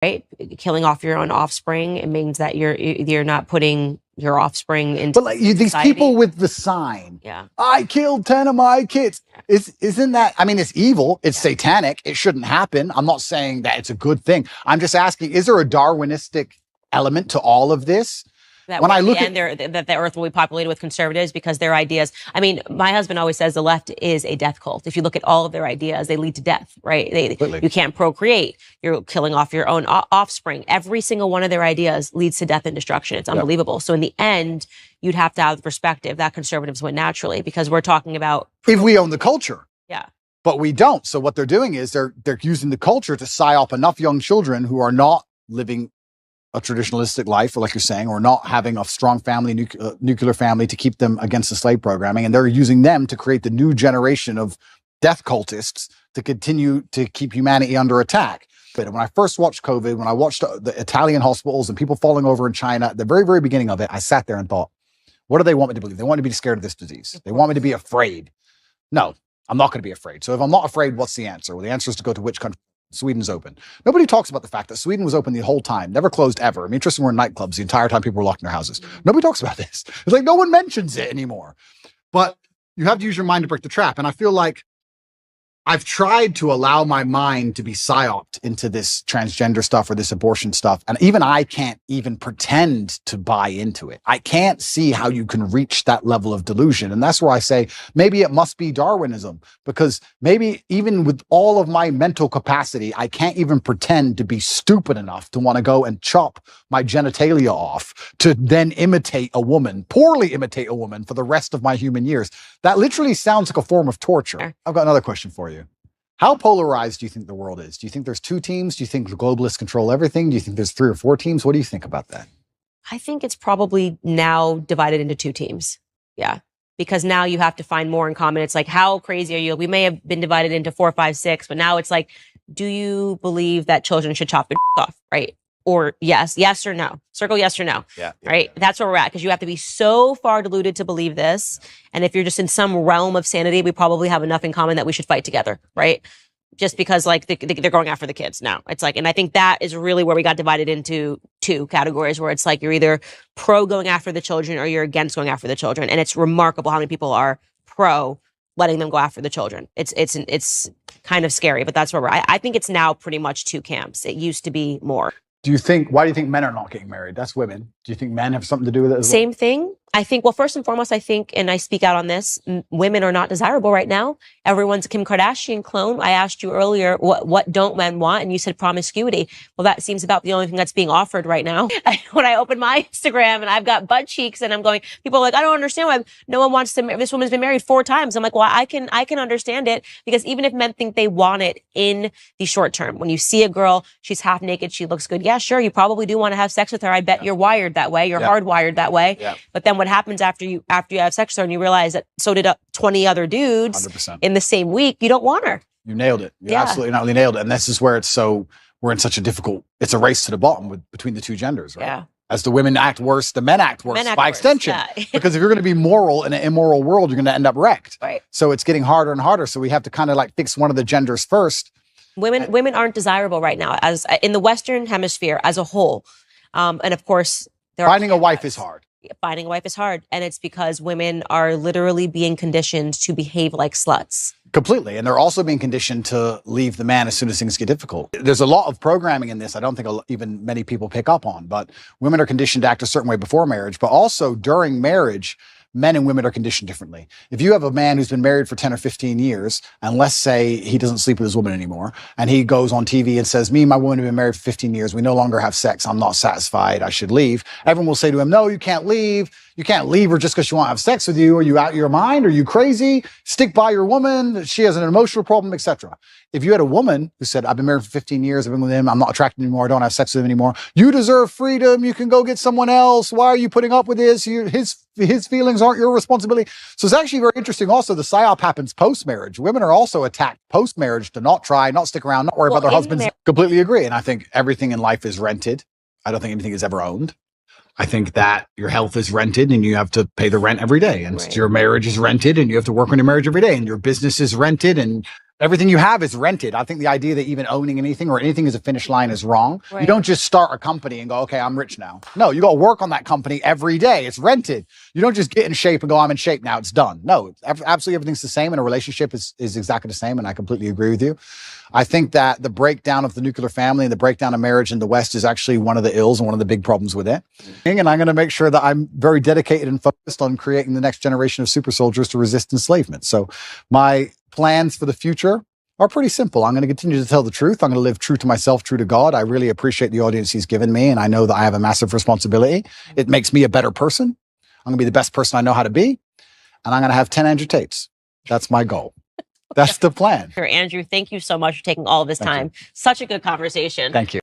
right? Killing off your own offspring. It means that you're not putting your offspring into. But like these people with the sign, I killed 10 of my kids. Isn't that? I mean, it's evil. It's satanic. It shouldn't happen. I'm not saying that it's a good thing. I'm just asking: is there a Darwinistic element to all of this? That when I look at that the earth will be populated with conservatives because their ideas. I mean, my husband always says the left is a death cult. If you look at all of their ideas, they lead to death, right? You can't procreate. You're killing off your own offspring. Every single one of their ideas leads to death and destruction. It's unbelievable. So in the end, you'd have to have the perspective that conservatives win naturally because we're talking about if we own the culture. Yeah. But we don't. So what they're doing is they're using the culture to psyop enough young children who are not living a traditionalistic life, or like you're saying, or not having a strong family, nuclear family to keep them against the slave programming. And they're using them to create the new generation of death cultists to continue to keep humanity under attack. But when I first watched COVID, when I watched the Italian hospitals and people falling over in China, at the very, very beginning of it, I sat there and thought, what do they want me to believe? They want me to be scared of this disease. They want me to be afraid. No, I'm not going to be afraid. So if I'm not afraid, what's the answer? Well, the answer is to go to which country? Sweden's open. Nobody talks about the fact that Sweden was open the whole time, never closed ever. I mean, interesting, we're in nightclubs the entire time people were locked in their houses. Nobody talks about this. It's like no one mentions it anymore. But you have to use your mind to break the trap. And I feel like I've tried to allow my mind to be psyoped into this transgender stuff or this abortion stuff. And even I can't even pretend to buy into it. I can't see how you can reach that level of delusion. And that's where I say, maybe it must be Darwinism, because maybe even with all of my mental capacity, I can't even pretend to be stupid enough to want to go and chop my genitalia off to then imitate a woman, poorly imitate a woman for the rest of my human years. That literally sounds like a form of torture. I've got another question for you. How polarized do you think the world is? Do you think there's two teams? Do you think the globalists control everything? Do you think there's 3 or 4 teams? What do you think about that? I think it's probably now divided into 2 teams. Yeah. Because now you have to find more in common. It's like, how crazy are you? We may have been divided into 4, 5, 6, but now it's like, do you believe that children should chop their off? Right. Or yes or no. Circle yes or no. Yeah. Right. Yeah. That's where we're at. Because you have to be so far deluded to believe this. And if you're just in some realm of sanity, we probably have enough in common that we should fight together. Right. Just because like they're going after the kids now. It's like, and I think that is really where we got divided into 2 categories where it's like you're either pro going after the children or you're against going after the children. And it's remarkable how many people are pro letting them go after the children. It's kind of scary, but that's where we're at. I think it's now pretty much 2 camps. It used to be more. Why do you think men are not getting married? That's women. Do you think men have something to do with it as well? Same thing. I think, well, first and foremost, I think, and I speak out on this, women are not desirable right now. Everyone's a Kim Kardashian clone. I asked you earlier, what don't men want? And you said promiscuity. Well, that seems about the only thing that's being offered right now. When I open my Instagram and I've got butt cheeks and I'm going, people are like, I don't understand why no one wants to, this woman's been married 4 times. I'm like, well, I can understand it, because even if men think they want it in the short term, when you see a girl, she's half naked, she looks good. Yeah, sure. You probably do want to have sex with her. I bet you're wired that way. You're hardwired that way. Yeah. But then what happens after you have sex with her and you realize that so did 20 other dudes 100%. in the same week, you don't want her. You nailed it. You absolutely not only nailed it. And this is where we're in such a difficult, it's a race to the bottom between the 2 genders, right? Yeah. As the women act worse, the men act worse by extension. Yeah. Because if you're going to be moral in an immoral world, you're going to end up wrecked. Right. So it's getting harder and harder. So we have to kind of like fix one of the genders first. Women aren't desirable right now as in the Western hemisphere as a whole. And of course, finding a wife is hard. Finding a wife is hard. And it's because women are literally being conditioned to behave like sluts. Completely. And they're also being conditioned to leave the man as soon as things get difficult. There's a lot of programming in this I don't think even many people pick up on, but women are conditioned to act a certain way before marriage, but also during marriage, men and women are conditioned differently. If you have a man who's been married for 10 or 15 years, and let's say he doesn't sleep with his woman anymore, and he goes on TV and says, me and my woman have been married for 15 years. We no longer have sex. I'm not satisfied. I should leave. Everyone will say to him, no, you can't leave. You can't leave her just because she won't have sex with you. Are you out of your mind? Are you crazy? Stick by your woman. She has an emotional problem, etc. If you had a woman who said, I've been married for 15 years, I've been with him, I'm not attracted anymore, I don't have sex with him anymore, you deserve freedom, you can go get someone else, why are you putting up with this? His feelings aren't your responsibility. So it's actually very interesting also, the psyop happens post-marriage. Women are also attacked post-marriage to not try, not stick around, not worry about their husbands. Completely agree. And I think everything in life is rented. I don't think anything is ever owned. I think that your health is rented and you have to pay the rent every day. And your marriage is rented and you have to work on your marriage every day. And your business is rented and Everything you have is rented. I think the idea that even owning anything or anything is a finish line is wrong. Right. You don't just start a company and go, okay, I'm rich now. No, you got to work on that company every day. It's rented. You don't just get in shape and go, I'm in shape now, it's done. No, absolutely everything's the same, and a relationship is exactly the same, and I completely agree with you. I think that the breakdown of the nuclear family and the breakdown of marriage in the West is actually one of the ills and one of the big problems with it. And I'm going to make sure that I'm very dedicated and focused on creating the next generation of super soldiers to resist enslavement. So my plans for the future are pretty simple. I'm going to continue to tell the truth. I'm going to live true to myself, true to God. I really appreciate the audience he's given me, and I know that I have a massive responsibility. It makes me a better person. I'm going to be the best person I know how to be, and I'm going to have 10 Andrew Tates. That's my goal. That's the plan. Andrew, thank you so much for taking all of this time. Such a good conversation. Thank you.